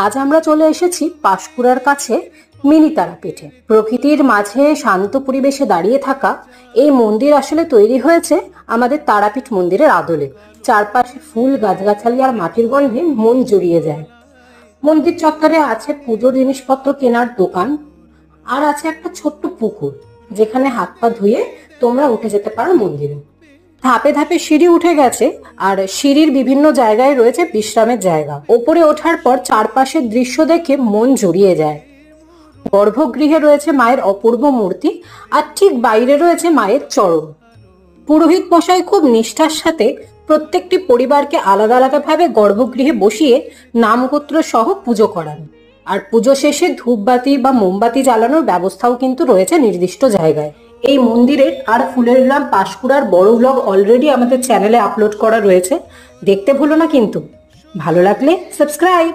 আজ আমরা চলে এসেছি পাঁশকুড়ার কাছে মিনি তারাপীঠে। প্রকৃতির মাঝে শান্ত পরিবেশে দাঁড়িয়ে থাকা এই মন্দির আসলে তৈরি হয়েছে আমাদের তারাপীঠ মন্দিরের আদলে। চারপাশে ফুল, গাছগাছালি আর মাটির গন্ধে মন জুড়িয়ে যায়। মন্দির চত্বরে আছে পুজোর জিনিসপত্র কেনার দোকান, আর আছে একটা ছোট্ট পুকুর যেখানে হাত পা ধুয়ে তোমরা উঠে যেতে পারো মন্দিরে। ধাপে ধাপে সিঁড়ি উঠে গেছে, আর সিঁড়ির বিভিন্ন জায়গায় রয়েছে বিশ্রামের জায়গা। ওপরে ওঠার পর চারপাশের দৃশ্য দেখে মন জুড়িয়ে যায়। গর্ভগৃহে রয়েছে মায়ের অপূর্ব মূর্তি, আর ঠিক বাইরে রয়েছে মায়ের চরণ। পুরোহিত মশাই খুব নিষ্ঠার সাথে প্রত্যেকটি পরিবারকে আলাদা আলাদা ভাবে গর্ভগৃহে বসিয়ে নামগোত্র সহ পুজো করান। আর পুজো শেষে ধূপবাতি বা মোমবাতি জ্বালানোর ব্যবস্থাও কিন্তু রয়েছে নির্দিষ্ট জায়গায়। এই মন্দিরের আর ফুলের গ্রাম পাঁশকুড়ার বড় ব্লগ অলরেডি আমাদের চ্যানেলে আপলোড করা রয়েছে, দেখতে ভুলো না কিন্তু। ভালো লাগলে সাবস্ক্রাইব।